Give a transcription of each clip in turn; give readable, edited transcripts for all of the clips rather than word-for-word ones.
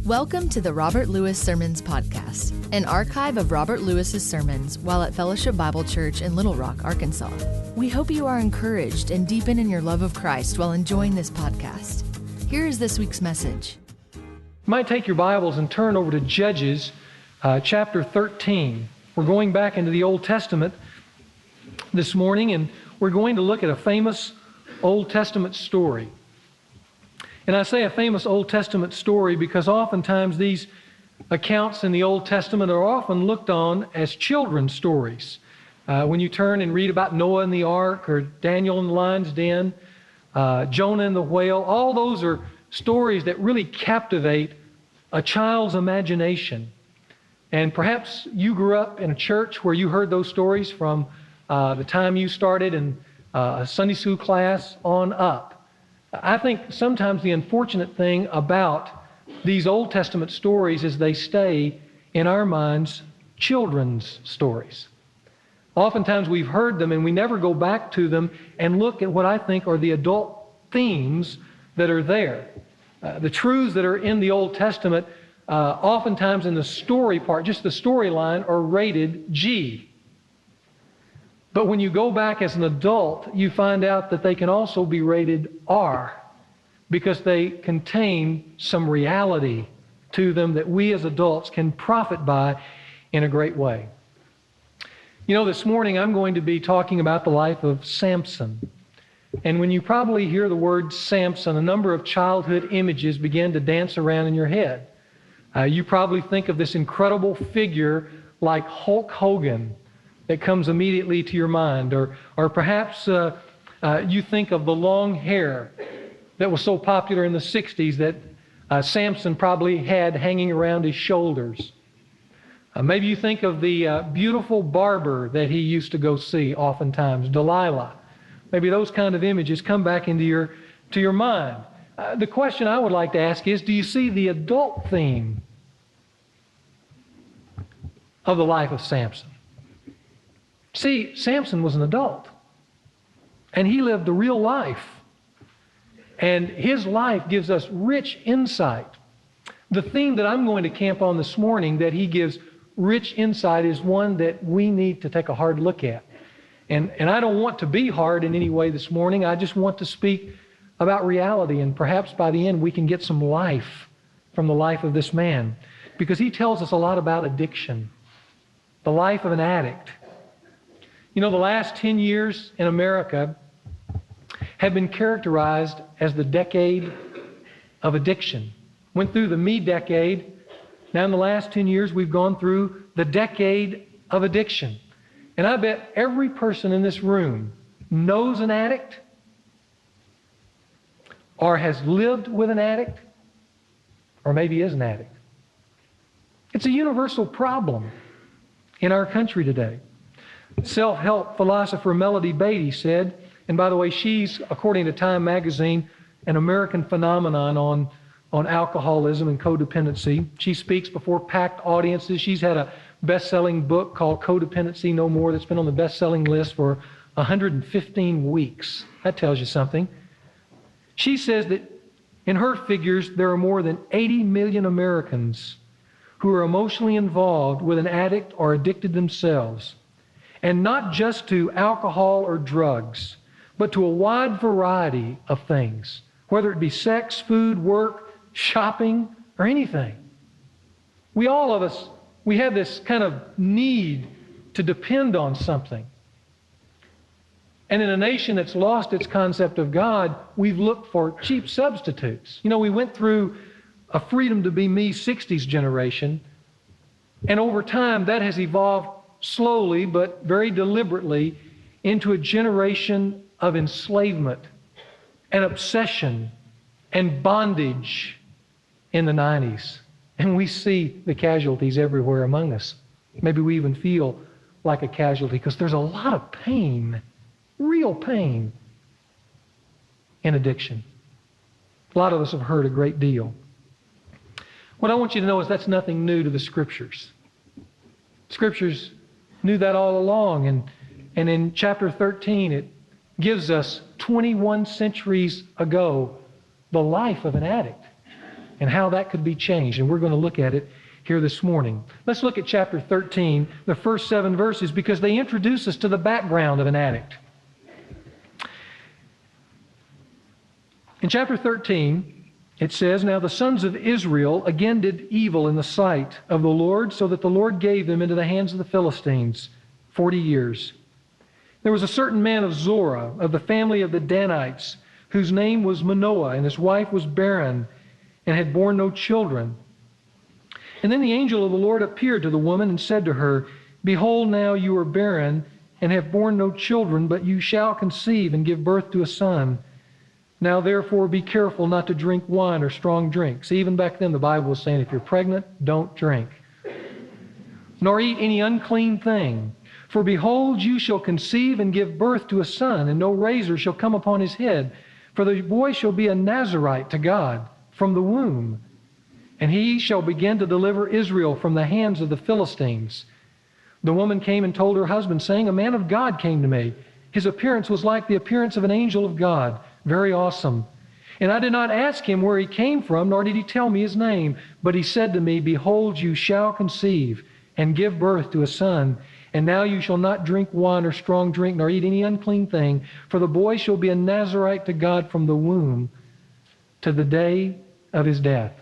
Welcome to the Robert Lewis Sermons Podcast, an archive of Robert Lewis's sermons while at Fellowship Bible Church in Little Rock, Arkansas. We hope you are encouraged and deepen in your love of Christ while enjoying this podcast. Here is this week's message. You might take your Bibles and turn over to Judges chapter 13. We're going back into the Old Testament this morning, and we're going to look at a famous Old Testament story. And I say a famous Old Testament story because oftentimes these accounts in the Old Testament are often looked on as children's stories. When you turn and read about Noah and the ark, or Daniel in the lion's den, Jonah and the whale, all those are stories that really captivate a child's imagination. And perhaps you grew up in a church where you heard those stories from the time you started in a Sunday school class on up. I think sometimes the unfortunate thing about these Old Testament stories is they stay, in our minds, children's stories. Oftentimes we've heard them and we never go back to them and look at what I think are the adult themes that are there. The truths that are in the Old Testament, oftentimes in the story part, just the storyline, are rated G. But when you go back as an adult, you find out that they can also be rated R because they contain some reality to them that we as adults can profit by in a great way. You know, this morning I'm going to be talking about the life of Samson. And when you probably hear the word Samson, a number of childhood images begin to dance around in your head. You probably think of this incredible figure like Hulk Hogan that comes immediately to your mind. Or perhaps you think of the long hair that was so popular in the 60s that Samson probably had hanging around his shoulders. Maybe you think of the beautiful barber that he used to go see oftentimes, Delilah. Maybe those kind of images come back into your mind. The question I would like to ask is, do you see the adult theme of the life of Samson? See, Samson was an adult, and he lived the real life, and his life gives us rich insight. The theme that I'm going to camp on this morning that he gives rich insight is one that we need to take a hard look at. And I don't want to be hard in any way this morning. I just want to speak about reality, and perhaps by the end we can get some life from the life of this man, because he tells us a lot about addiction, the life of an addict. You know, the last 10 years in America have been characterized as the decade of addiction. Went through the me decade. Now in the last 10 years, we've gone through the decade of addiction. And I bet every person in this room knows an addict or has lived with an addict or maybe is an addict. It's a universal problem in our country today. Self-help philosopher Melody Beattie said, and by the way, she's, according to Time magazine, an American phenomenon on alcoholism and codependency. She speaks before packed audiences. She's had a best-selling book called Codependency No More that's been on the best-selling list for 115 weeks. That tells you something. She says that in her figures, there are more than 80 million Americans who are emotionally involved with an addict or addicted themselves. And not just to alcohol or drugs, but to a wide variety of things, whether it be sex, food, work, shopping, or anything. All of us, we have this kind of need to depend on something. And in a nation that's lost its concept of God, we've looked for cheap substitutes. You know, we went through a freedom to be me 60s generation, and over time that has evolved slowly but very deliberately into a generation of enslavement and obsession and bondage in the 90s. And we see the casualties everywhere among us. Maybe we even feel like a casualty because there's a lot of pain, real pain, in addiction. A lot of us have heard a great deal. What I want you to know is that's nothing new to the Scriptures. Scriptures knew that all along, and in chapter 13 it gives us 21 centuries ago the life of an addict. and how that could be changed. And we're going to look at it here this morning. Let's look at chapter 13, the first 7 verses, because they introduce us to the background of an addict. In chapter 13, it says, "Now the sons of Israel again did evil in the sight of the Lord, so that the Lord gave them into the hands of the Philistines 40 years. There was a certain man of Zorah, of the family of the Danites, whose name was Manoah, and his wife was barren, and had borne no children. And then the angel of the Lord appeared to the woman and said to her, Behold, now you are barren, and have borne no children, but you shall conceive and give birth to a son. Now therefore be careful not to drink wine or strong drink." See, even back then the Bible was saying, if you're pregnant, don't drink. "Nor eat any unclean thing. For behold, you shall conceive and give birth to a son, and no razor shall come upon his head. For the boy shall be a Nazarite to God from the womb. And he shall begin to deliver Israel from the hands of the Philistines." The woman came and told her husband, saying, "A man of God came to me. His appearance was like the appearance of an angel of God, very awesome. And I did not ask him where he came from, nor did he tell me his name. But he said to me, Behold, you shall conceive and give birth to a son. And now you shall not drink wine or strong drink, nor eat any unclean thing. For the boy shall be a Nazarite to God from the womb to the day of his death."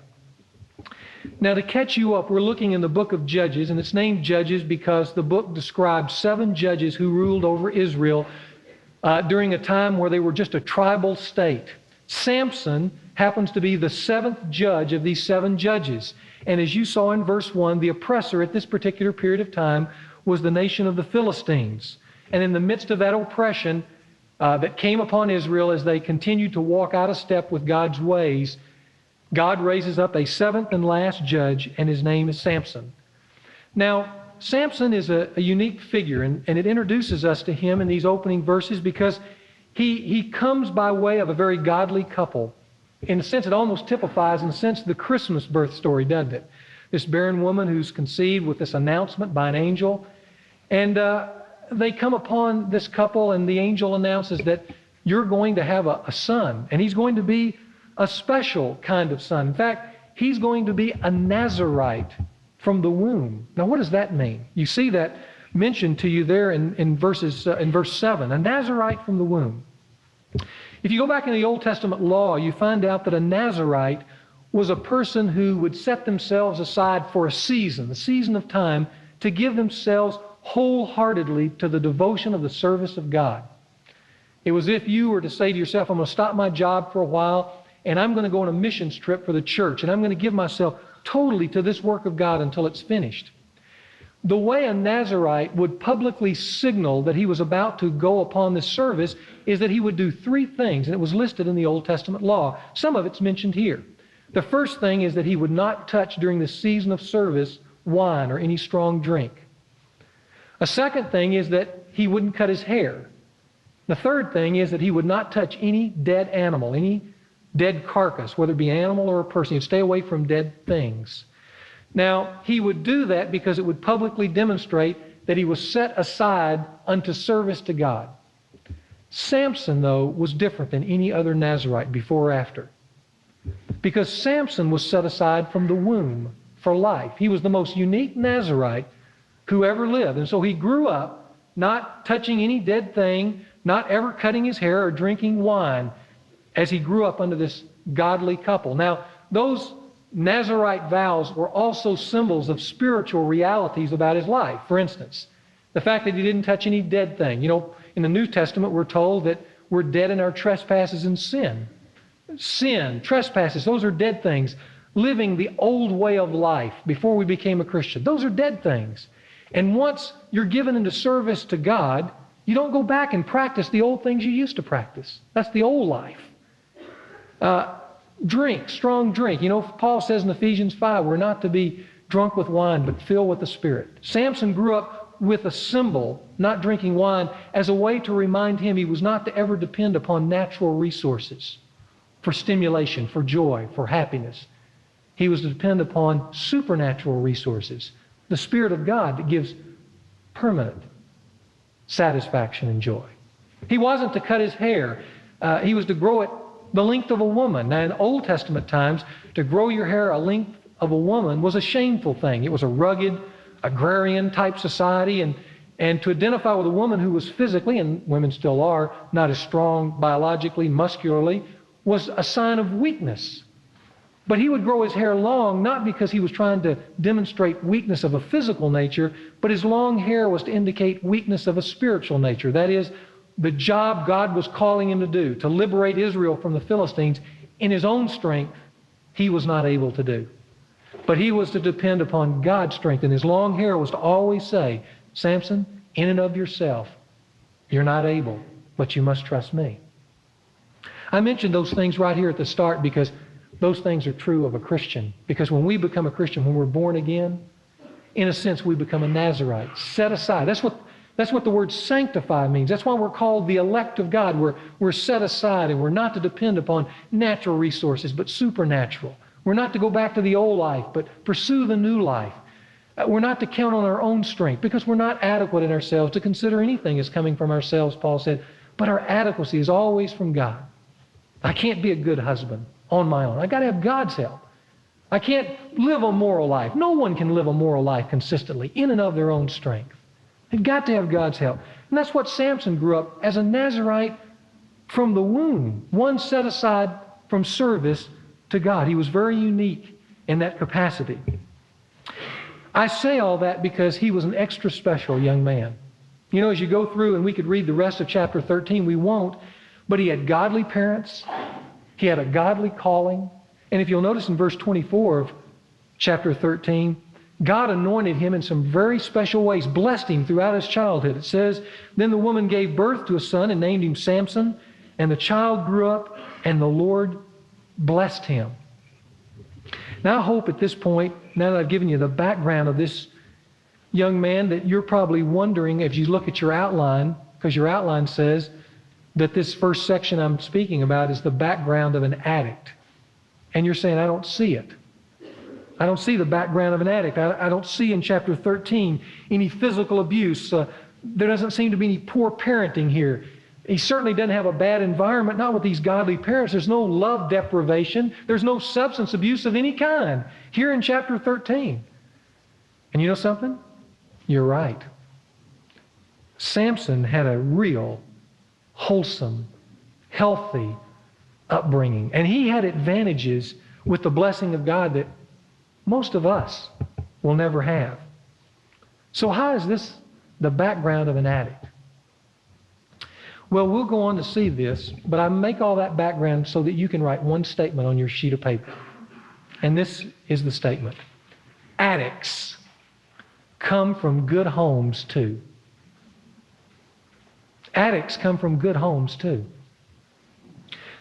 Now, to catch you up, we're looking in the book of Judges, and it's named Judges because the book describes 7 judges who ruled over Israel during a time where they were just a tribal state. Samson happens to be the 7th judge of these 7 judges. And as you saw in verse 1, the oppressor at this particular period of time was the nation of the Philistines. And in the midst of that oppression that came upon Israel as they continued to walk out of step with God's ways, God raises up a 7th and last judge, and his name is Samson. Now, Samson is a unique figure, and it introduces us to him in these opening verses because he comes by way of a very godly couple. In a sense, it almost typifies, in a sense, the Christmas birth story, doesn't it? This barren woman who's conceived with this announcement by an angel. And they come upon this couple, and the angel announces that you're going to have a son, and he's going to be a special kind of son. In fact, he's going to be a Nazarite from the womb. Now, what does that mean? You see that mentioned to you there in verse 7, a Nazarite from the womb. If you go back in the Old Testament law, you find out that a Nazarite was a person who would set themselves aside for a season of time, to give themselves wholeheartedly to the devotion of the service of God. It was if you were to say to yourself, I'm going to stop my job for a while, and I'm going to go on a missions trip for the church, and I'm going to give myself totally to this work of God until it's finished. The way a Nazarite would publicly signal that he was about to go upon this service is that he would do 3 things, and it was listed in the Old Testament law. Some of it's mentioned here. The first thing is that he would not touch during the season of service wine or any strong drink. A second thing is that he wouldn't cut his hair. The third thing is that he would not touch any dead animal, any dead carcass, whether it be an animal or a person. He'd stay away from dead things. Now, he would do that because it would publicly demonstrate that he was set aside unto service to God. Samson, though, was different than any other Nazarite before or after, because Samson was set aside from the womb for life. He was the most unique Nazarite who ever lived. And so he grew up not touching any dead thing, not ever cutting his hair or drinking wine, as he grew up under this godly couple. Now, those Nazarite vows were also symbols of spiritual realities about his life. For instance, the fact that he didn't touch any dead thing. You know, in the New Testament, we're told that we're dead in our trespasses and sin. Sin, trespasses, those are dead things. Living the old way of life before we became a Christian, those are dead things. And once you're given into service to God, you don't go back and practice the old things you used to practice. That's the old life. Drink, strong drink. You know, Paul says in Ephesians 5, we're not to be drunk with wine, but filled with the Spirit. Samson grew up with a symbol, not drinking wine, as a way to remind him he was not to ever depend upon natural resources for stimulation, for joy, for happiness. He was to depend upon supernatural resources, the Spirit of God that gives permanent satisfaction and joy. He wasn't to cut his hair. He was to grow it the length of a woman. Now, in Old Testament times, to grow your hair a length of a woman was a shameful thing. It was a rugged, agrarian type society, and to identify with a woman who was physically, and women still are, not as strong biologically, muscularly, was a sign of weakness. But he would grow his hair long, not because he was trying to demonstrate weakness of a physical nature, but his long hair was to indicate weakness of a spiritual nature. That is, the job God was calling him to do, to liberate Israel from the Philistines, in his own strength, he was not able to do. But he was to depend upon God's strength, and his long hair was to always say, Samson, in and of yourself, you're not able, but you must trust me. I mentioned those things right here at the start because those things are true of a Christian. Because when we become a Christian, when we're born again, in a sense, we become a Nazirite, set aside. That's what the word sanctify means. That's why we're called the elect of God. We're set aside, and we're not to depend upon natural resources, but supernatural. We're not to go back to the old life, but pursue the new life. We're not to count on our own strength because we're not adequate in ourselves to consider anything as coming from ourselves, Paul said. But our adequacy is always from God. I can't be a good husband on my own. I've got to have God's help. I can't live a moral life. No one can live a moral life consistently in and of their own strength. They've got to have God's help. And that's what Samson grew up as, a Nazirite from the womb, one set aside from service to God. He was very unique in that capacity. I say all that because he was an extra special young man. You know, as you go through, and we could read the rest of chapter 13, we won't, but he had godly parents. He had a godly calling. And if you'll notice in verse 24 of chapter 13, God anointed him in some very special ways, blessed him throughout his childhood. It says, then the woman gave birth to a son and named him Samson, and the child grew up, and the Lord blessed him. Now I hope at this point, now that I've given you the background of this young man, that you're probably wondering, if you look at your outline, because your outline says that this first section I'm speaking about is the background of an addict. And you're saying, I don't see it. I don't see the background of an addict. I don't see in chapter 13 any physical abuse. There doesn't seem to be any poor parenting here. He certainly doesn't have a bad environment, not with these godly parents. There's no love deprivation. There's no substance abuse of any kind here in chapter 13. And you know something? You're right. Samson had a real, wholesome, healthy upbringing. And he had advantages with the blessing of God that most of us will never have. So how is this the background of an addict? Well, we'll go on to see this, but I make all that background so that you can write one statement on your sheet of paper. And this is the statement. Addicts come from good homes too. Addicts come from good homes too.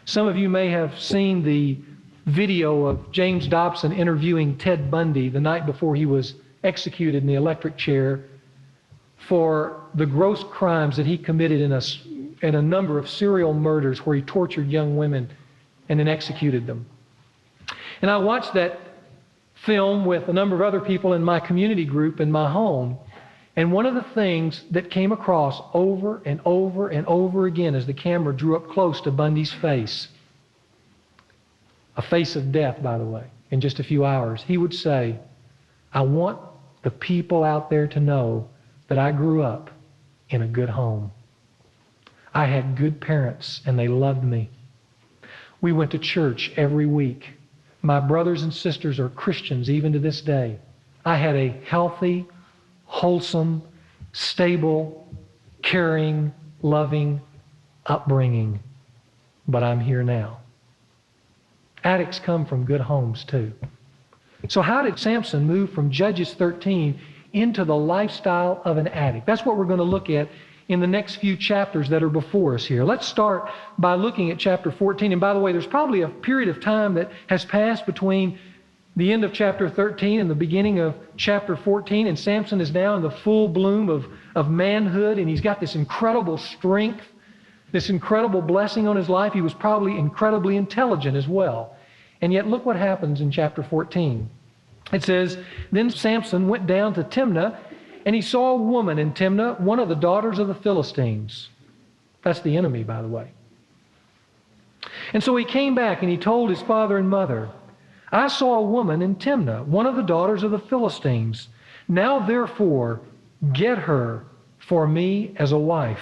Some of you may have seen the video of James Dobson interviewing Ted Bundy the night before he was executed in the electric chair for the gross crimes that he committed in a number of serial murders where he tortured young women and then executed them. And I watched that film with a number of other people in my community group in my home. And one of the things that came across over and over and over again as the camera drew up close to Bundy's face, a face of death, by the way, in just a few hours, he would say, I want the people out there to know that I grew up in a good home. I had good parents and they loved me. We went to church every week. My brothers and sisters are Christians even to this day. I had a healthy, wholesome, stable, caring, loving upbringing. But I'm here now. Addicts come from good homes too. So how did Samson move from Judges 13 into the lifestyle of an addict? That's what we're going to look at in the next few chapters that are before us here. Let's start by looking at chapter 14. And by the way, there's probably a period of time that has passed between the end of chapter 13 and the beginning of chapter 14. And Samson is now in the full bloom of manhood, and he's got this incredible strength, this incredible blessing on his life. He was probably incredibly intelligent as well. And yet look what happens in chapter 14. It says, then Samson went down to Timnah, and he saw a woman in Timnah, one of the daughters of the Philistines. That's the enemy, by the way. And so he came back and he told his father and mother, I saw a woman in Timnah, one of the daughters of the Philistines. Now therefore, get her for me as a wife.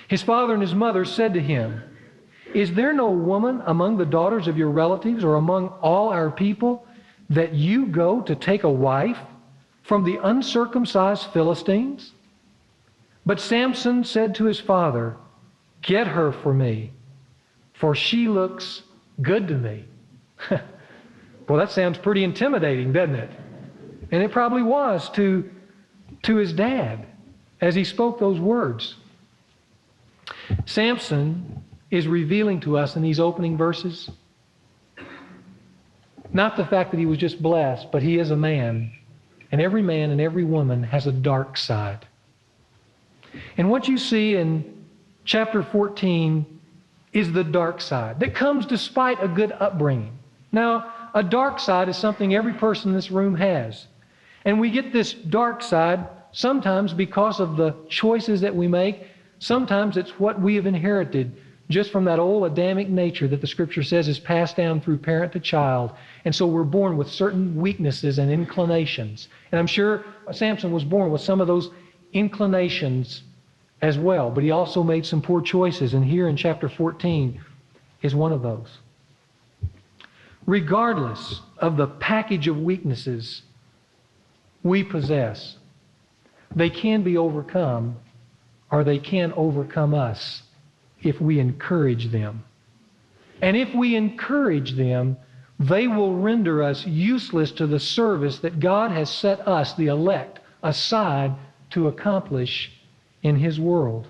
His father and his mother said to him, Is there no woman among the daughters of your relatives or among all our people that you go to take a wife from the uncircumcised Philistines? But Samson said to his father, Get her for me, for she looks good to me. Well, that sounds pretty intimidating, doesn't it? And it probably was to his dad as he spoke those words. Samson is revealing to us in these opening verses not the fact that he was just blessed, but he is a man. And every man and every woman has a dark side. And what you see in chapter 14 is the dark side that comes despite a good upbringing. Now, a dark side is something every person in this room has. And we get this dark side sometimes because of the choices that we make. Sometimes it's what we have inherited just from that old Adamic nature that the Scripture says is passed down through parent to child. And so we're born with certain weaknesses and inclinations. And I'm sure Samson was born with some of those inclinations as well. But he also made some poor choices. And here in chapter 14 is one of those. Regardless of the package of weaknesses we possess, they can be overcome, or they can overcome us if we encourage them. And if we encourage them, they will render us useless to the service that God has set us, the elect, aside to accomplish in His world.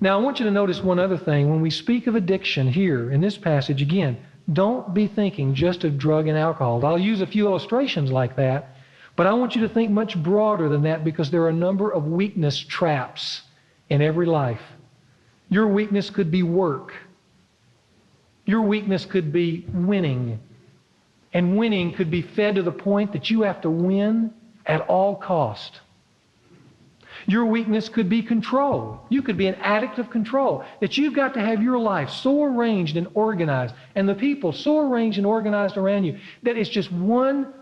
Now, I want you to notice one other thing. When we speak of addiction here in this passage, again, don't be thinking just of drug and alcohol. I'll use a few illustrations like that, but I want you to think much broader than that because there are a number of weakness traps in every life. Your weakness could be work. Your weakness could be winning. And winning could be fed to the point that you have to win at all cost. Your weakness could be control. You could be an addict of control. That you've got to have your life so arranged and organized, and the people so arranged and organized around you, that it's just one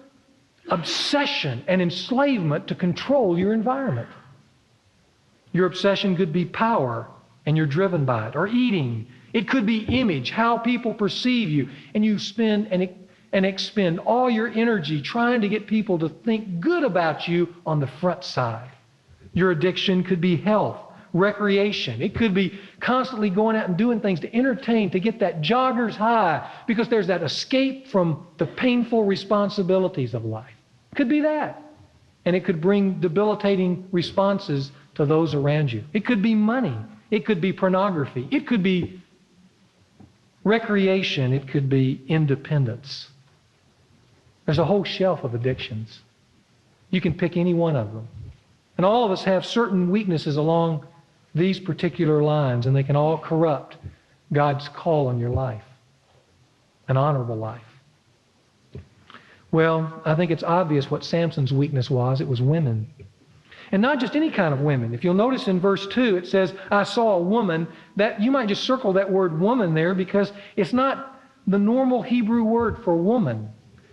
obsession and enslavement to control your environment. Your obsession could be power, and you're driven by it. Or eating. It could be image, how people perceive you. And you spend and expend all your energy trying to get people to think good about you on the front side. Your addiction could be health, recreation. It could be constantly going out and doing things to entertain, to get that jogger's high, because there's that escape from the painful responsibilities of life. It could be that. And it could bring debilitating responses to those around you. It could be money. It could be pornography. It could be recreation. It could be independence. There's a whole shelf of addictions. You can pick any one of them. And all of us have certain weaknesses along these particular lines, and they can all corrupt God's call on your life, an honorable life. Well, I think it's obvious what Samson's weakness was. It was women. And not just any kind of women. If you'll notice in verse 2, it says, I saw a woman. That you might just circle that word woman there because it's not the normal Hebrew word for woman.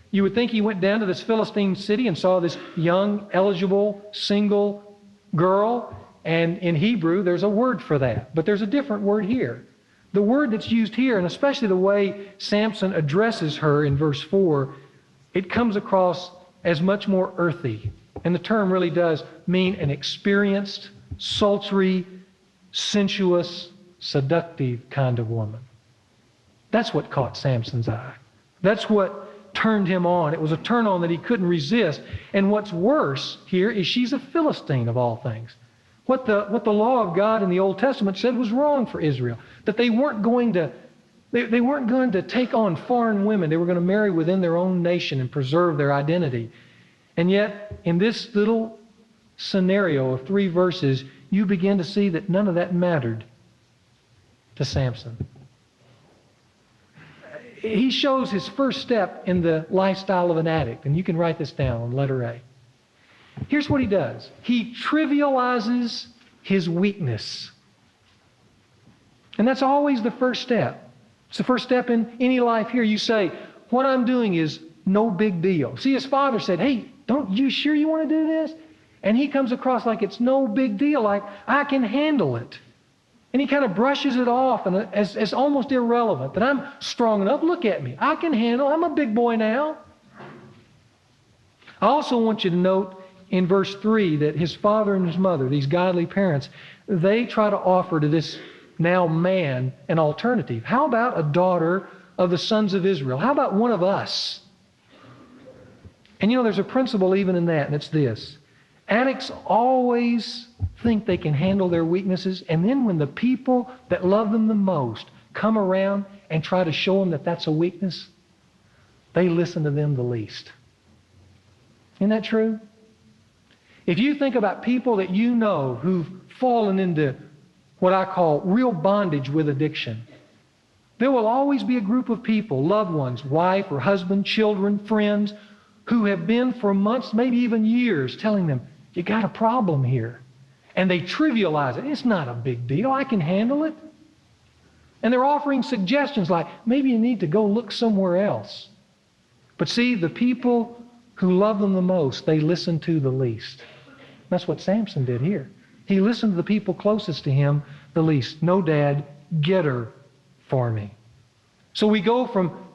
You would think he went down to this Philistine city and saw this young, eligible, single girl. And in Hebrew, there's a word for that. But there's a different word here. The word that's used here, and especially the way Samson addresses her in verse 4, it comes across as much more earthy. And the term really does mean an experienced, sultry, sensuous, seductive kind of woman. That's what caught Samson's eye. That's what turned him on. It was a turn on that he couldn't resist. And what's worse here is she's a Philistine of all things. What the law of God in the Old Testament said was wrong for Israel. That they weren't going to take on foreign women. They were going to marry within their own nation and preserve their identity. And yet, in this little scenario of 3 verses, you begin to see that none of that mattered to Samson. He shows his first step in the lifestyle of an addict, and you can write this down on letter A. Here's what he does. He trivializes his weakness. And that's always the first step. It's the first step in any life here. You say, what I'm doing is no big deal. See, his father said, hey, don't you sure you want to do this? And he comes across like it's no big deal, like I can handle it. And he kind of brushes it off and as almost irrelevant, that I'm strong enough. Look at me. I can handle. I'm a big boy now. I also want you to note in verse 3 that his father and his mother, these godly parents, they try to offer to this now man an alternative. How about a daughter of the sons of Israel? How about one of us? And you know, there's a principle even in that, and it's this. Addicts always think they can handle their weaknesses, and then when the people that love them the most come around and try to show them that that's a weakness, they listen to them the least. Isn't that true? If you think about people that you know who've fallen into what I call real bondage with addiction, there will always be a group of people, loved ones, wife or husband, children, friends, who have been for months, maybe even years, telling them, you got a problem here. And they trivialize it. It's not a big deal. I can handle it. And they're offering suggestions like, maybe you need to go look somewhere else. But see, the people who love them the most, they listen to the least. That's what Samson did here. He listened to the people closest to him the least. No, Dad, get her for me. So we go from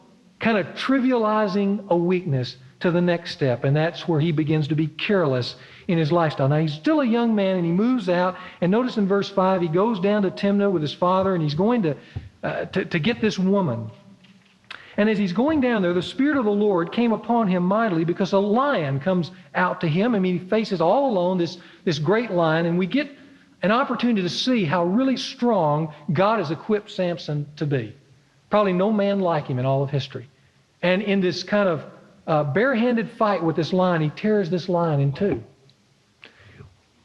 kind of trivializing a weakness to the next step, and that's where he begins to be careless in his lifestyle. Now, he's still a young man, and he moves out, and notice in verse 5, he goes down to Timnah with his father, and he's going to get this woman. And as he's going down there, the Spirit of the Lord came upon him mightily because a lion comes out to him. I mean, he faces all alone this great lion, and we get an opportunity to see how really strong God has equipped Samson to be. Probably no man like him in all of history. And in this kind of barehanded fight with this lion, he tears this lion in two.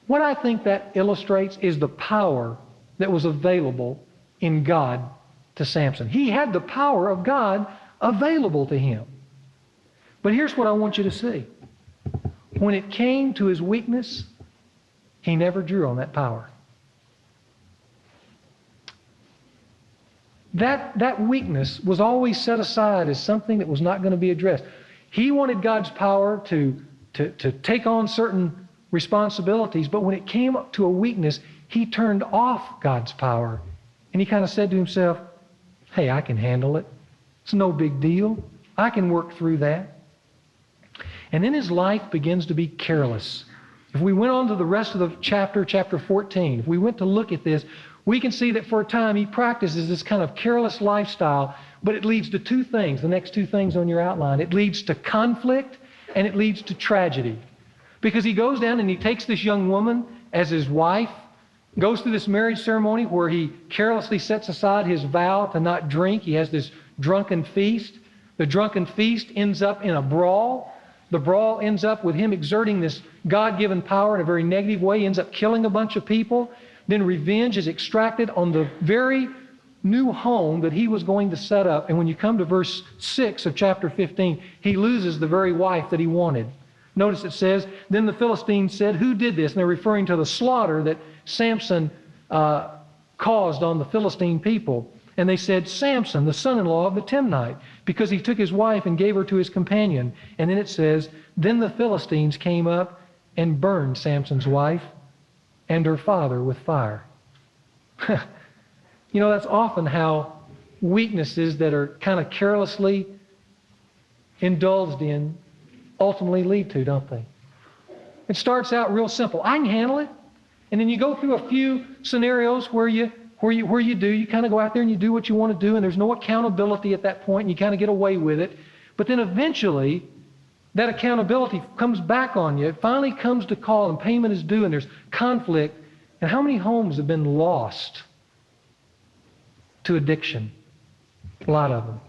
What I think that illustrates is the power that was available in God to Samson. He had the power of God available to him. But here's what I want you to see. When it came to his weakness, he never drew on that power. That weakness was always set aside as something that was not going to be addressed. He wanted God's power to take on certain responsibilities, but when it came to a weakness, he turned off God's power. And he kind of said to himself, hey, I can handle it. It's no big deal. I can work through that. And then his life begins to be careless. If we went on to the rest of the chapter 14, if we went to look at this, we can see that for a time he practices this kind of careless lifestyle, but it leads to two things, the next two things on your outline. It leads to conflict and it leads to tragedy. Because he goes down and he takes this young woman as his wife, goes through this marriage ceremony where he carelessly sets aside his vow to not drink. He has this drunken feast. The drunken feast ends up in a brawl. The brawl ends up with him exerting this God-given power in a very negative way. He ends up killing a bunch of people. Then revenge is extracted on the very new home that he was going to set up. And when you come to verse 6 of chapter 15, he loses the very wife that he wanted. Notice it says, then the Philistines said, who did this? And they're referring to the slaughter that Samson caused on the Philistine people. And they said, Samson, the son-in-law of the Timnite, because he took his wife and gave her to his companion. And then it says, then the Philistines came up and burned Samson's wife and her father with fire. You know, that's often how weaknesses that are kind of carelessly indulged in ultimately lead to, don't they? It starts out real simple. I can handle it. And then you go through a few scenarios where you kind of go out there and you do what you want to do, and there's no accountability at that point, and you kind of get away with it. But then eventually, that accountability comes back on you. It finally comes to call, and payment is due, and there's conflict. And how many homes have been lost to addiction? A lot of them.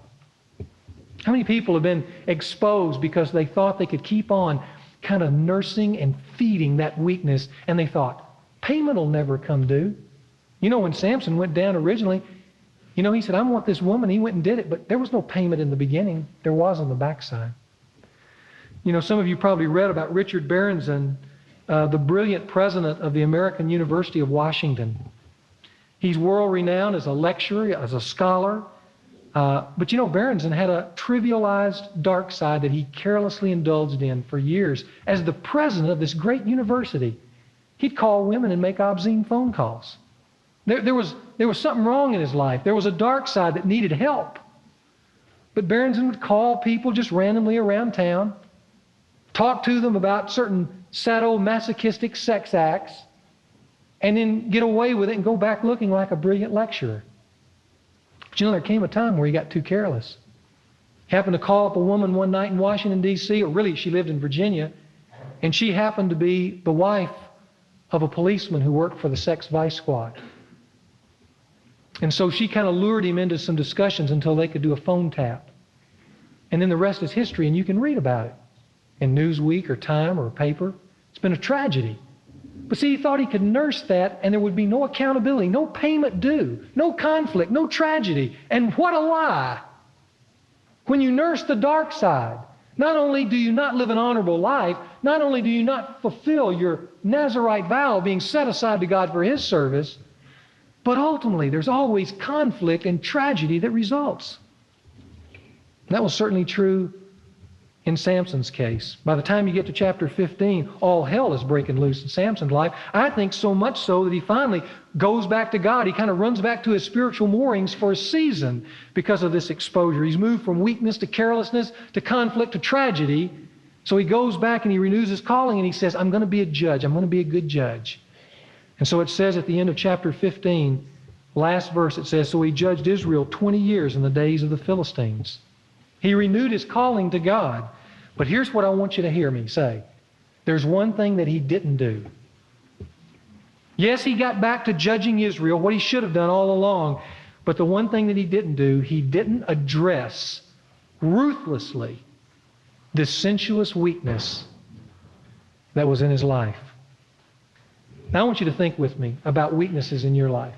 How many people have been exposed because they thought they could keep on kind of nursing and feeding that weakness, and they thought, payment will never come due. You know, when Samson went down originally, you know, he said, I want this woman. He went and did it, but there was no payment in the beginning. There was on the backside. You know, some of you probably read about Richard Berenson, the brilliant president of the American University of Washington. He's world-renowned as a lecturer, as a scholar. But you know, Berenson had a trivialized dark side that he carelessly indulged in for years. As the president of this great university, he'd call women and make obscene phone calls. There was something wrong in his life. There was a dark side that needed help. But Berenson would call people just randomly around town, talk to them about certain sadomasochistic sex acts, and then get away with it and go back looking like a brilliant lecturer. But you know, there came a time where he got too careless. He happened to call up a woman one night in Washington, D.C., or really she lived in Virginia, and she happened to be the wife of a policeman who worked for the Sex Vice Squad. And so she kind of lured him into some discussions until they could do a phone tap. And then the rest is history, and you can read about it in Newsweek or Time or a paper. It's been a tragedy. But see, he thought he could nurse that and there would be no accountability, no payment due, no conflict, no tragedy. And what a lie. When you nurse the dark side, not only do you not live an honorable life, not only do you not fulfill your Nazirite vow of being set aside to God for His service, but ultimately there's always conflict and tragedy that results. And that was certainly true in Samson's case. By the time you get to chapter 15, all hell is breaking loose in Samson's life. I think so much so that he finally goes back to God. He kind of runs back to his spiritual moorings for a season because of this exposure. He's moved from weakness to carelessness to conflict to tragedy. So he goes back and he renews his calling and he says, I'm going to be a judge. I'm going to be a good judge. And so it says at the end of chapter 15, last verse, it says, so he judged Israel 20 years in the days of the Philistines. He renewed his calling to God. But here's what I want you to hear me say. There's one thing that he didn't do. Yes, he got back to judging Israel, what he should have done all along. But the one thing that he didn't do, he didn't address ruthlessly this sensuous weakness that was in his life. Now I want you to think with me about weaknesses in your life.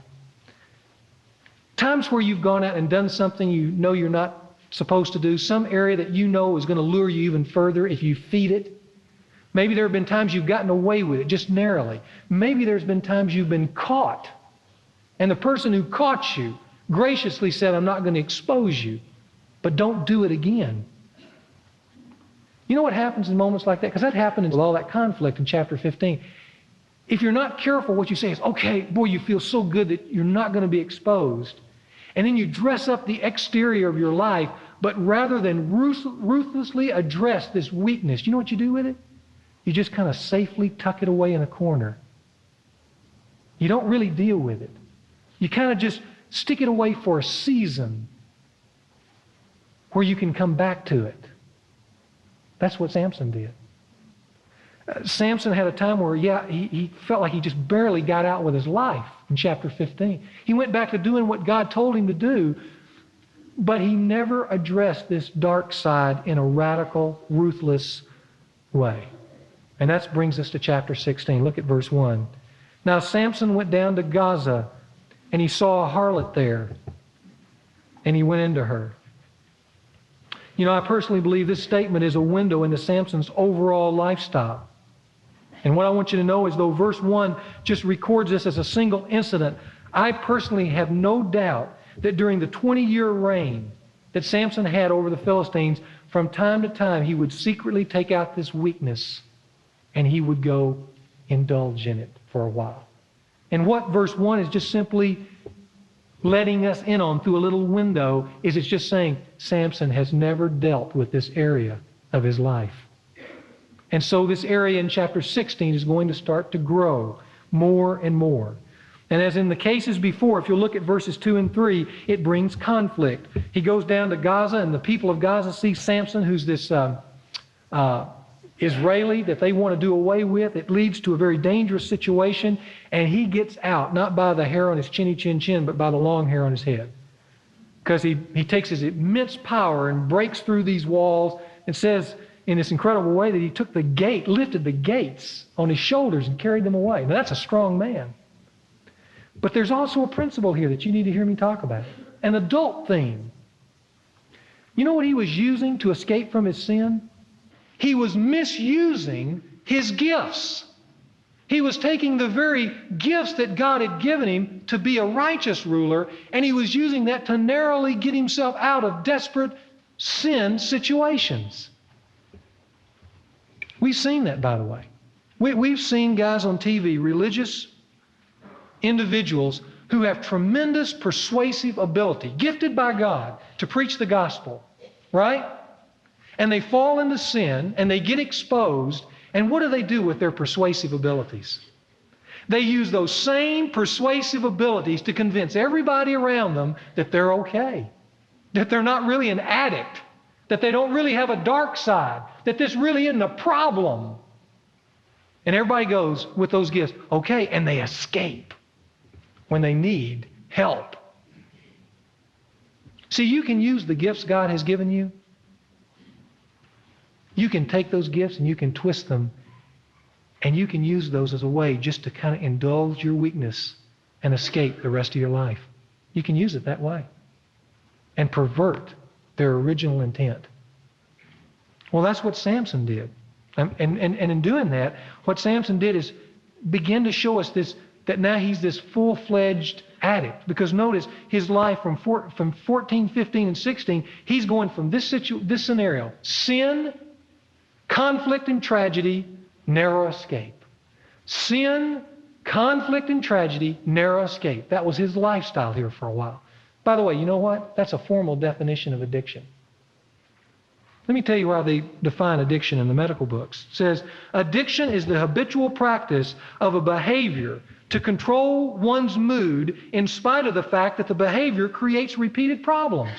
Times where you've gone out and done something you know you're not supposed to do, some area that you know is going to lure you even further if you feed it. Maybe there have been times you've gotten away with it just narrowly. Maybe there's been times you've been caught, and the person who caught you graciously said, I'm not going to expose you, but don't do it again. You know what happens in moments like that? Because that happened with all that conflict in chapter 15. If you're not careful, what you say is, okay, boy, you feel so good that you're not going to be exposed. And then you dress up the exterior of your life, but rather than ruthlessly address this weakness, you know what you do with it? You just kind of safely tuck it away in a corner. You don't really deal with it. You kind of just stick it away for a season where you can come back to it. That's what Samson did. Samson had a time where, he felt like he just barely got out with his life in chapter 15. He went back to doing what God told him to do, but he never addressed this dark side in a radical, ruthless way. And that brings us to chapter 16. Look at verse 1. Now Samson went down to Gaza, and he saw a harlot there, and he went into her. You know, I personally believe this statement is a window into Samson's overall lifestyle. And what I want you to know is, though verse 1 just records this as a single incident, I personally have no doubt that during the 20-year reign that Samson had over the Philistines, from time to time he would secretly take out this weakness and he would go indulge in it for a while. And what verse 1 is just simply letting us in on through a little window is it's just saying Samson has never dealt with this area of his life. And so this area in chapter 16 is going to start to grow more and more. And as in the cases before, if you'll look at verses 2 and 3, it brings conflict. He goes down to Gaza, and the people of Gaza see Samson, who's this Israeli that they want to do away with. It leads to a very dangerous situation, and he gets out, not by the hair on his chinny chin chin, but by the long hair on his head. Because he takes his immense power and breaks through these walls and says in this incredible way that he took the gate, lifted the gates on his shoulders and carried them away. Now that's a strong man. But there's also a principle here that you need to hear me talk about. An adult theme. You know what he was using to escape from his sin? He was misusing his gifts. He was taking the very gifts that God had given him to be a righteous ruler, and he was using that to narrowly get himself out of desperate sin situations. We've seen that, by the way. We've seen guys on TV, religious individuals who have tremendous persuasive ability, gifted by God to preach the gospel, right? And they fall into sin and they get exposed. And what do they do with their persuasive abilities? They use those same persuasive abilities to convince everybody around them that they're okay, that they're not really an addict, that they don't really have a dark side, that this really isn't a problem. And everybody goes with those gifts, okay, and they escape when they need help. See, you can use the gifts God has given you. You can take those gifts and you can twist them, and you can use those as a way just to kind of indulge your weakness and escape the rest of your life. You can use it that way and pervert their original intent. Well, that's what Samson did. And in doing that, what Samson did is begin to show us this, that now he's this full-fledged addict. Because notice his life from 14, 15, and 16, he's going from this scenario: sin, conflict and tragedy, narrow escape. Sin, conflict and tragedy, narrow escape. That was his lifestyle here for a while. By the way, you know what? That's a formal definition of addiction. Let me tell you how they define addiction in the medical books. It says, addiction is the habitual practice of a behavior to control one's mood in spite of the fact that the behavior creates repeated problems.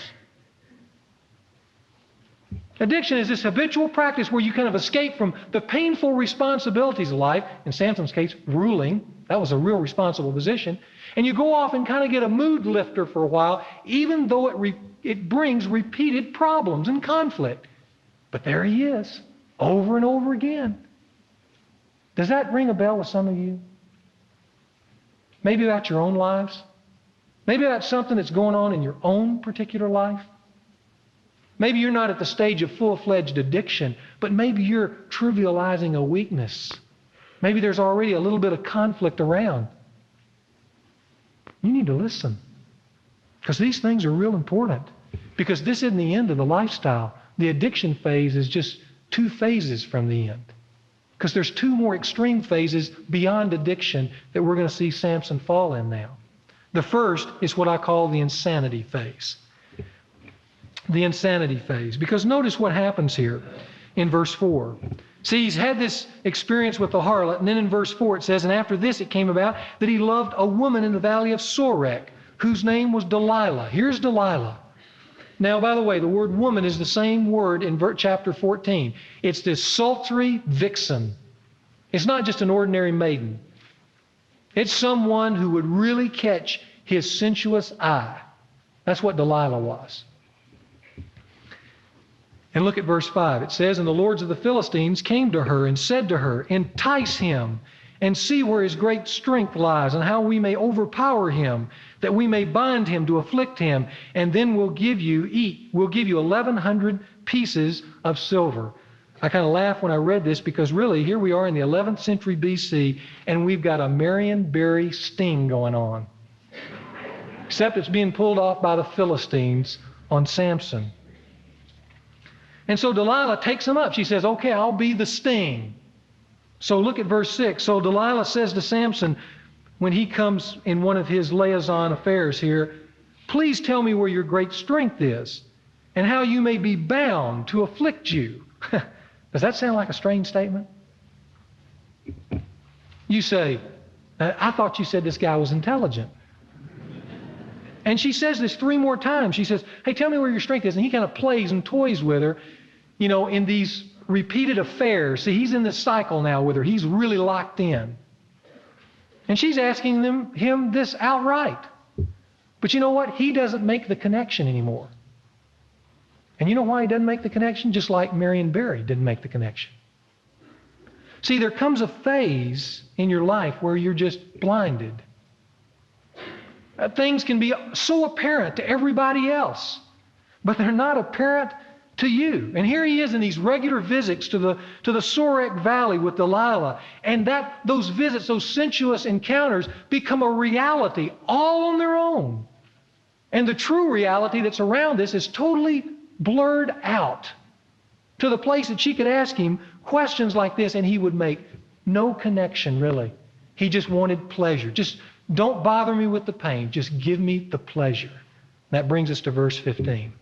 Addiction is this habitual practice where you kind of escape from the painful responsibilities of life. In Samson's case, ruling. That was a real responsible position. And you go off and kind of get a mood lifter for a while, even though it brings repeated problems and conflict. But there he is, over and over again. Does that ring a bell with some of you? Maybe about your own lives? Maybe about something that's going on in your own particular life? Maybe you're not at the stage of full-fledged addiction, but maybe you're trivializing a weakness. Maybe there's already a little bit of conflict around. You need to listen, because these things are real important. Because this isn't the end of the lifestyle. The addiction phase is just 2 phases from the end. Because there's 2 more extreme phases beyond addiction that we're going to see Samson fall in now. The first is what I call the insanity phase. The insanity phase. Because notice what happens here in verse 4. See, he's had this experience with the harlot, and then in verse 4 it says, and after this it came about that he loved a woman in the valley of Sorek, whose name was Delilah. Here's Delilah. Now, by the way, the word woman is the same word in chapter 14. It's this sultry vixen. It's not just an ordinary maiden. It's someone who would really catch his sensuous eye. That's what Delilah was. And look at verse 5. It says, and the lords of the Philistines came to her and said to her, entice him and see where his great strength lies and how we may overpower him, that we may bind him to afflict him, and then we'll give you 1,100 pieces of silver. I kind of laugh when I read this because really here we are in the 11th century BC and we've got a Marion Barry sting going on. Except it's being pulled off by the Philistines on Samson. And so Delilah takes him up. She says, okay, I'll be the sting. So look at verse 6. So Delilah says to Samson, when he comes in one of his liaison affairs here, please tell me where your great strength is and how you may be bound to afflict you. Does that sound like a strange statement? You say, I thought you said this guy was intelligent. And she says this 3 more times. She says, hey, tell me where your strength is. And he kind of plays and toys with her, you know, in these repeated affairs. See, he's in this cycle now with her. He's really locked in. And she's asking him this outright. But you know what? He doesn't make the connection anymore. And you know why he doesn't make the connection? Just like Marion Barry didn't make the connection. See, there comes a phase in your life where you're just blinded. Things can be so apparent to everybody else, but they're not apparent to you. And here he is in these regular visits to the Sorek Valley with Delilah. And those visits, those sensuous encounters become a reality all on their own. And the true reality that's around this is totally blurred out to the place that she could ask him questions like this and he would make no connection, really. He just wanted pleasure. Just don't bother me with the pain. Just give me the pleasure. That brings us to verse 15.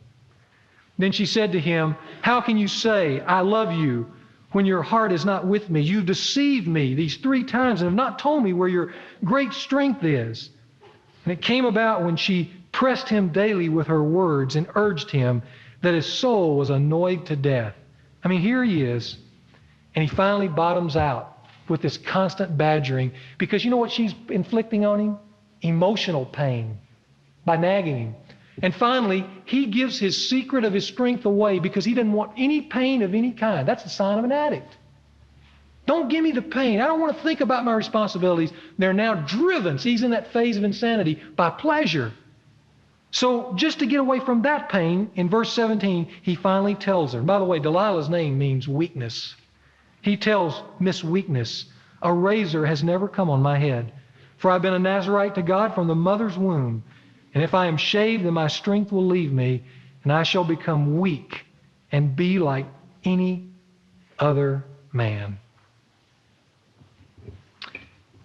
Then she said to him, how can you say, I love you, when your heart is not with me? You've deceived me these 3 times and have not told me where your great strength is. And it came about when she pressed him daily with her words and urged him that his soul was annoyed to death. I mean, here he is, and he finally bottoms out with this constant badgering because you know what she's inflicting on him? Emotional pain by nagging him. And finally, he gives his secret of his strength away because he doesn't want any pain of any kind. That's a sign of an addict. Don't give me the pain. I don't want to think about my responsibilities. They're now driven, see, he's in that phase of insanity, by pleasure. So just to get away from that pain, in verse 17, he finally tells her. By the way, Delilah's name means weakness. He tells Miss Weakness, a razor has never come on my head, for I've been a Nazarite to God from the mother's womb. And if I am shaved, then my strength will leave me, and I shall become weak and be like any other man.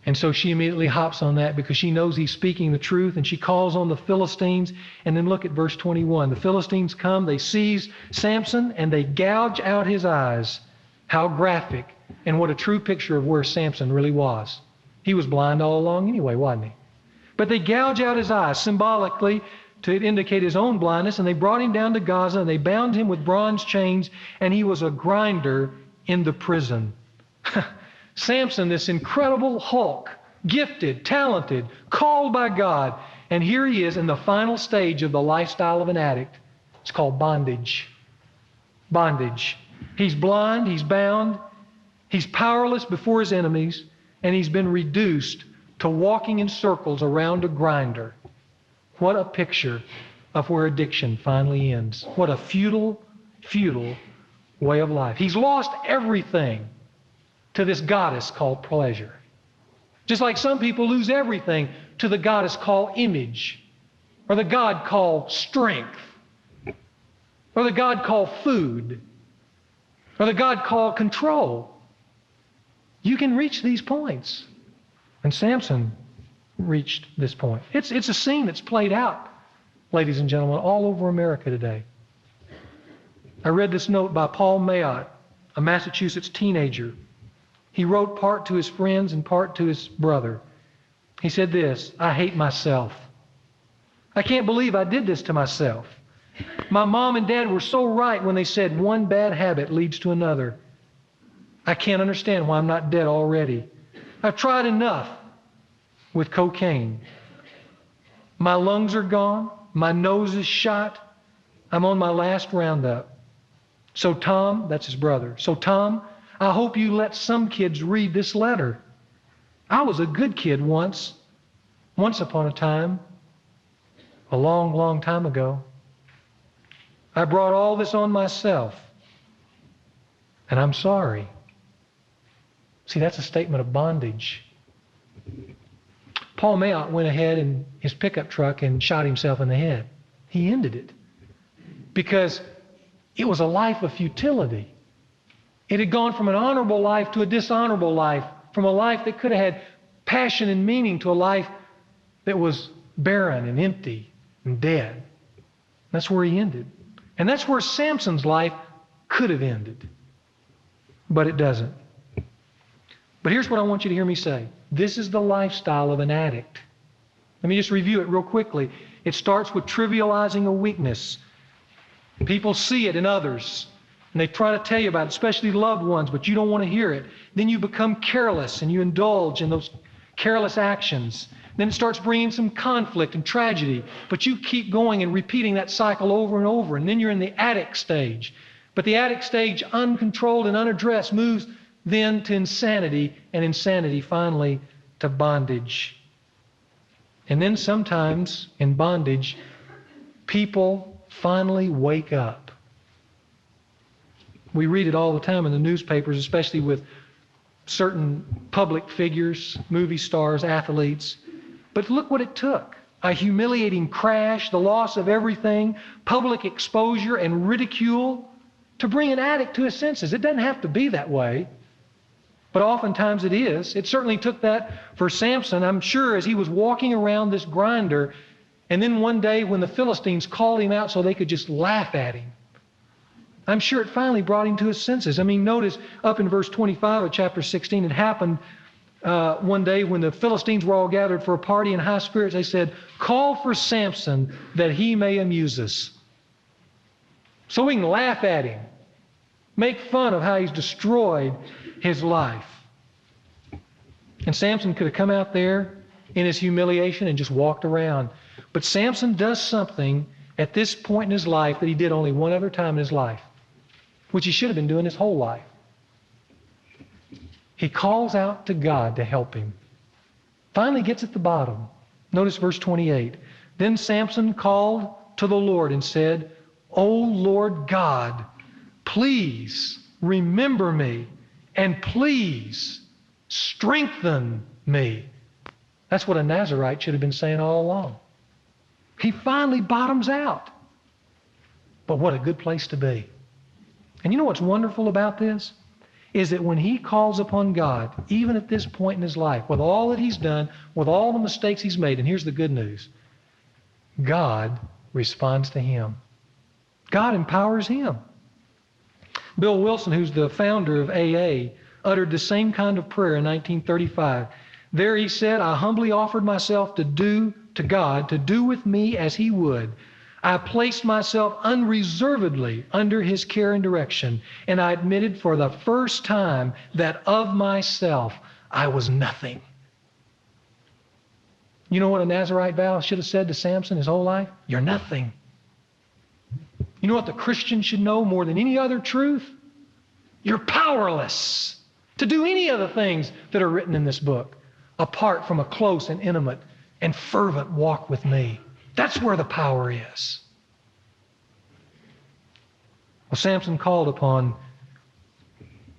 And so she immediately hops on that because she knows he's speaking the truth, and she calls on the Philistines. And then look at verse 21. The Philistines come, they seize Samson, and they gouge out his eyes. How graphic, and what a true picture of where Samson really was. He was blind all along anyway, wasn't he? But they gouge out his eyes symbolically to indicate his own blindness, and they brought him down to Gaza, and they bound him with bronze chains, and he was a grinder in the prison. Samson, this incredible Hulk, gifted, talented, called by God, and here he is in the final stage of the lifestyle of an addict. It's called bondage. Bondage. He's blind, he's bound, he's powerless before his enemies, and he's been reduced to walking in circles around a grinder. What a picture of where addiction finally ends. What a futile, futile way of life. He's lost everything to this goddess called pleasure. Just like some people lose everything to the goddess called image, or the god called strength, or the god called food, or the god called control. You can reach these points. And Samson reached this point. It's a scene that's played out, ladies and gentlemen, all over America today. I read this note by Paul Mayotte, a Massachusetts teenager. He wrote part to his friends and part to his brother. He said this, I hate myself. I can't believe I did this to myself. My mom and dad were so right when they said one bad habit leads to another. I can't understand why I'm not dead already. I've tried enough with cocaine. My lungs are gone. My nose is shot. I'm on my last roundup. So Tom, that's his brother. So Tom, I hope you let some kids read this letter. I was a good kid once upon a time, a long, long time ago. I brought all this on myself, and I'm sorry. See, that's a statement of bondage. Paul Mayotte went ahead in his pickup truck and shot himself in the head. He ended it because it was a life of futility. It had gone from an honorable life to a dishonorable life, from a life that could have had passion and meaning to a life that was barren and empty and dead. That's where he ended. And that's where Samson's life could have ended. But it doesn't. But here's what I want you to hear me say. This is the lifestyle of an addict. Let me just review it real quickly. It starts with trivializing a weakness. People see it in others, and they try to tell you about it, especially loved ones, but you don't want to hear it. Then you become careless, and you indulge in those careless actions. Then it starts bringing some conflict and tragedy, but you keep going and repeating that cycle over and over, and then you're in the addict stage. But the addict stage, uncontrolled and unaddressed, moves then to insanity, and insanity finally to bondage. And then sometimes in bondage, people finally wake up. We read it all the time in the newspapers, especially with certain public figures, movie stars, athletes. But look what it took. A humiliating crash, the loss of everything, public exposure and ridicule to bring an addict to his senses. It doesn't have to be that way, but oftentimes it is. It certainly took that for Samson, I'm sure, as he was walking around this grinder, and then one day when the Philistines called him out so they could just laugh at him, I'm sure it finally brought him to his senses. I mean, notice up in verse 25 of chapter 16, it happened one day when the Philistines were all gathered for a party in high spirits. They said, "Call for Samson that he may amuse us." So we can laugh at him, make fun of how he's destroyed his life. And Samson could have come out there in his humiliation and just walked around. But Samson does something at this point in his life that he did only one other time in his life, which he should have been doing his whole life. He calls out to God to help him. Finally gets at the bottom. Notice verse 28. Then Samson called to the Lord and said, "O Lord God, please remember me and please strengthen me." That's what a Nazirite should have been saying all along. He finally bottoms out. But what a good place to be. And you know what's wonderful about this? Is that when he calls upon God, even at this point in his life, with all that he's done, with all the mistakes he's made, and here's the good news, God responds to him. God empowers him. Bill Wilson, who's the founder of AA, uttered the same kind of prayer in 1935. There he said, "I humbly offered myself to God to do with me as he would. I placed myself unreservedly under his care and direction, and I admitted for the first time that of myself I was nothing." You know what a Nazirite vow should have said to Samson his whole life? You're nothing. You know what the Christian should know more than any other truth? You're powerless to do any of the things that are written in this book apart from a close and intimate and fervent walk with me. That's where the power is. Well, Samson called upon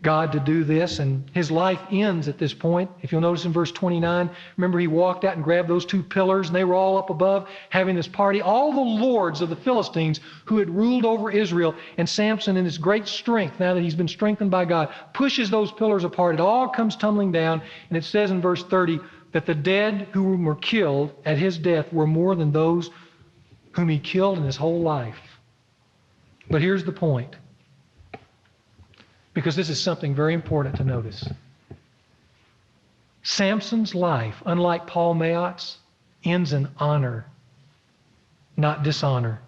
God to do this, and his life ends at this point. If you'll notice in verse 29, remember he walked out and grabbed those two pillars, and they were all up above having this party. All the lords of the Philistines who had ruled over Israel, and Samson in his great strength, now that he's been strengthened by God, pushes those pillars apart. It all comes tumbling down, and it says in verse 30, that the dead who were killed at his death were more than those whom he killed in his whole life. But here's the point, because this is something very important to notice. Samson's life, unlike Paul Mayot's, ends in honor, not dishonor,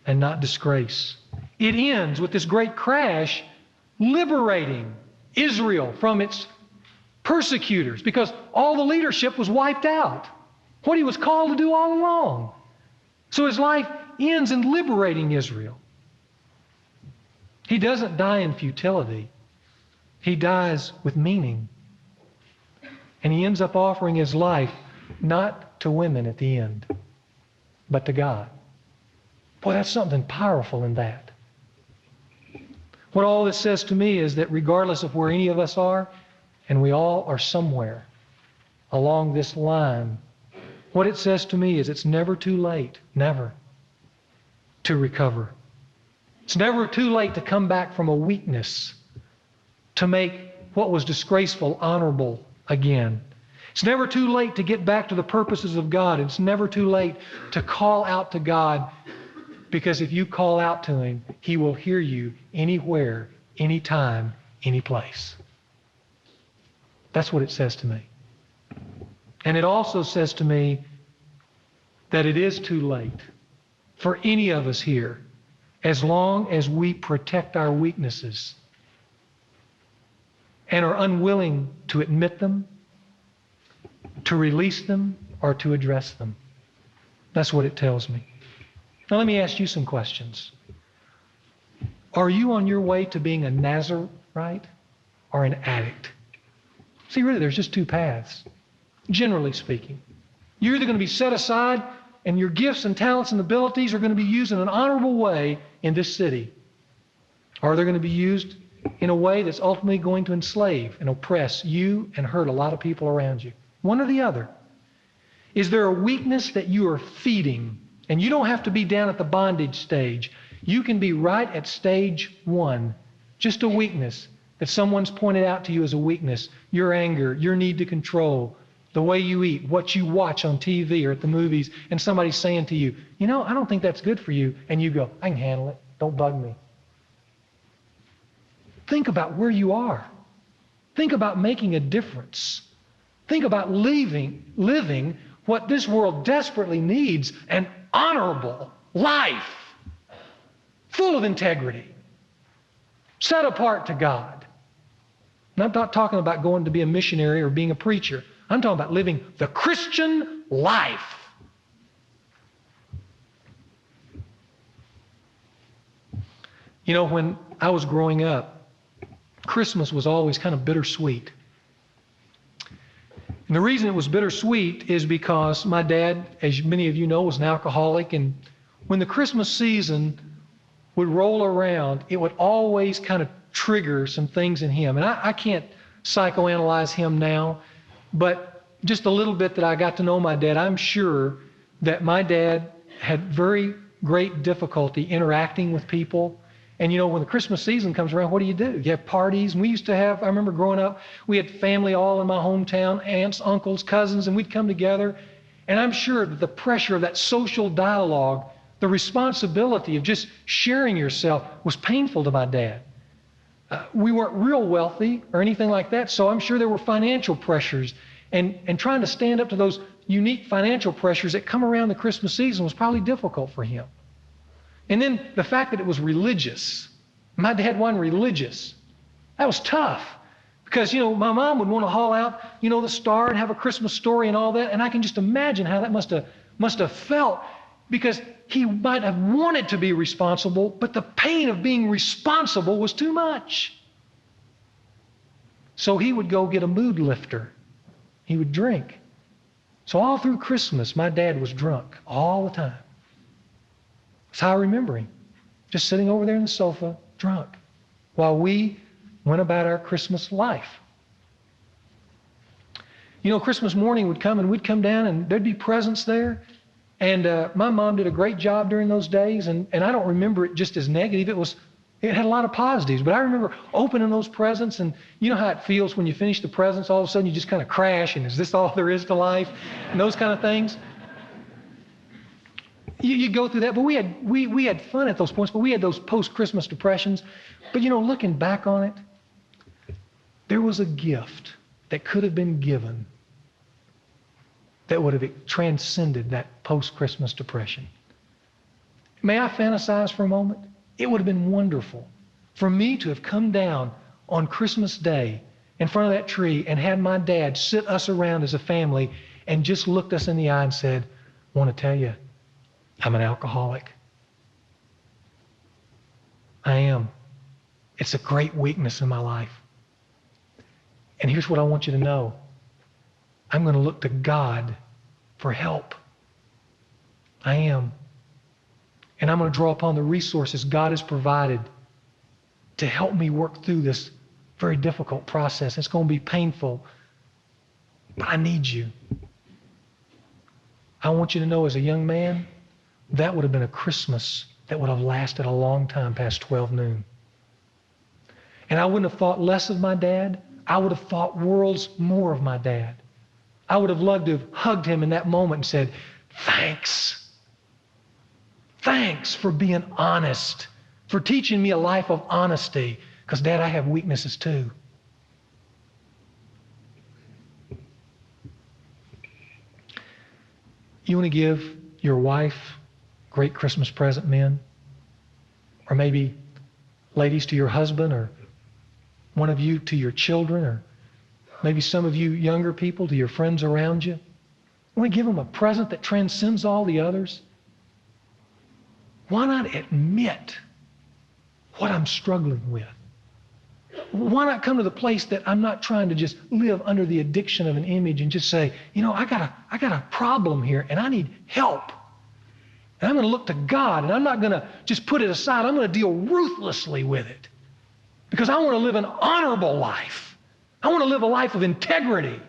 and not disgrace. It ends with this great crash liberating Israel from its persecutors, because all the leadership was wiped out. What he was called to do all along. So his life ends in liberating Israel. He doesn't die in futility. He dies with meaning. And he ends up offering his life not to women at the end, but to God. Boy, that's something powerful in that. What all this says to me is that regardless of where any of us are, and we all are somewhere along this line, what it says to me is it's never too late, never, to recover. It's never too late to come back from a weakness, to make what was disgraceful honorable again. It's never too late to get back to the purposes of God. It's never too late to call out to God, because if you call out to Him, He will hear you anywhere, anytime, any place. That's what it says to me. And it also says to me that it is too late for any of us here, as long as we protect our weaknesses and are unwilling to admit them, to release them, or to address them. That's what it tells me. Now let me ask you some questions. Are you on your way to being a Nazirite or an addict? See, really, there's just two paths, generally speaking. You're either going to be set aside and your gifts and talents and abilities are going to be used in an honorable way in this city, Or they're going to be used in a way that's ultimately going to enslave and oppress you and hurt a lot of people around you. One or the other. Is there a weakness that you are feeding? And you don't have to be down at the bondage stage. You can be right at stage 1. Just a weakness that someone's pointed out to you as a weakness. Your anger, your need to control, the way you eat, what you watch on TV or at the movies, and somebody's saying to you, you know, I don't think that's good for you. And you go, I can handle it. Don't bug me. Think about where you are. Think about making a difference. Think about living what this world desperately needs, an honorable life, full of integrity, set apart to God. And I'm not talking about going to be a missionary or being a preacher. I'm talking about living the Christian life. You know, when I was growing up, Christmas was always kind of bittersweet. And the reason it was bittersweet is because my dad, as many of you know, was an alcoholic. And when the Christmas season would roll around, it would always kind of trigger some things in him. And I can't psychoanalyze him now, but just a little bit that I got to know my dad, I'm sure that my dad had very great difficulty interacting with people. And you know, when the Christmas season comes around, what do? You have parties. And we used to have, I remember growing up, we had family all in my hometown, aunts, uncles, cousins, and we'd come together. And I'm sure that the pressure of that social dialogue, the responsibility of just sharing yourself was painful to my dad. We weren't real wealthy or anything like that, so I'm sure there were financial pressures. And trying to stand up to those unique financial pressures that come around the Christmas season was probably difficult for him. And then the fact that it was religious. My dad wasn't religious. That was tough. Because, you know, my mom would want to haul out, you know, the star and have a Christmas story and all that. And I can just imagine how that must have felt, because he might have wanted to be responsible, but the pain of being responsible was too much. So he would go get a mood lifter. He would drink. So all through Christmas, my dad was drunk all the time. That's how I remember him, just sitting over there on the sofa, drunk, while we went about our Christmas life. You know, Christmas morning would come and we'd come down and there'd be presents there. And my mom did a great job during those days. And I don't remember it just as negative. It had a lot of positives. But I remember opening those presents, and you know how it feels when you finish the presents, all of a sudden you just kind of crash, and is this all there is to life? And those kind of things. You go through that, but we had fun at those points, but we had those post-Christmas depressions. But you know, looking back on it, there was a gift that could have been given that would have transcended that post-Christmas depression. May I fantasize for a moment? It would have been wonderful for me to have come down on Christmas Day in front of that tree and had my dad sit us around as a family and just looked us in the eye and said, I want to tell you, I'm an alcoholic. I am. It's a great weakness in my life. And here's what I want you to know. I'm going to look to God for help. I am. And I'm going to draw upon the resources God has provided to help me work through this very difficult process. It's going to be painful, but I need you. I want you to know, as a young man, that would have been a Christmas that would have lasted a long time past 12 noon. And I wouldn't have thought less of my dad. I would have thought worlds more of my dad. I would have loved to have hugged him in that moment and said, thanks. Thanks for being honest, for teaching me a life of honesty. Because, Dad, I have weaknesses too. You want to give your wife a great Christmas present, men? Or maybe ladies to your husband, or one of you to your children, or maybe some of you younger people to your friends around you. You want to give them a present that transcends all the others? Why not admit what I'm struggling with? Why not come to the place that I'm not trying to just live under the addiction of an image and just say, you know, I got a problem here and I need help. And I'm going to look to God, and I'm not going to just put it aside. I'm going to deal ruthlessly with it because I want to live an honorable life. I want to live a life of integrity.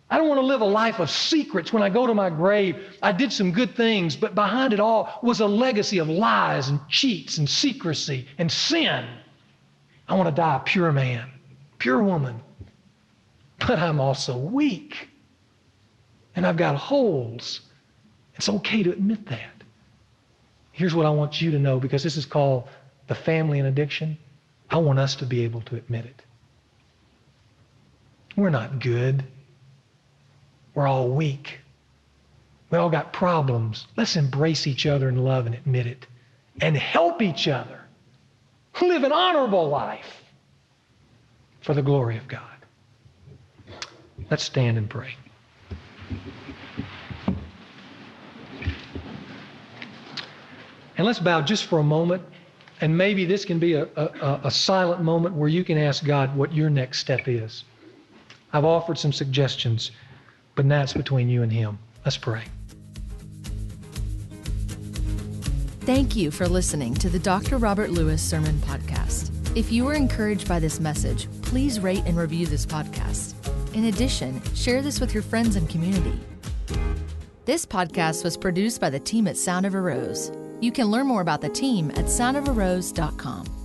I don't want to live a life of secrets. When I go to my grave, I did some good things, but behind it all was a legacy of lies and cheats and secrecy and sin. I want to die a pure man, pure woman. But I'm also weak, and I've got holes. It's okay to admit that. Here's what I want you to know, because this is called the family and addiction. I want us to be able to admit it. We're not good. We're all weak. We all got problems. Let's embrace each other in love and admit it, and help each other live an honorable life for the glory of God. Let's stand and pray. And let's bow just for a moment, and maybe this can be a silent moment where you can ask God what your next step is. I've offered some suggestions, but now it's between you and Him. Let's pray. Thank you for listening to the Dr. Robert Lewis Sermon Podcast. If you were encouraged by this message, please rate and review this podcast. In addition, share this with your friends and community. This podcast was produced by the team at Sound of a Rose. You can learn more about the team at soundofarose.com.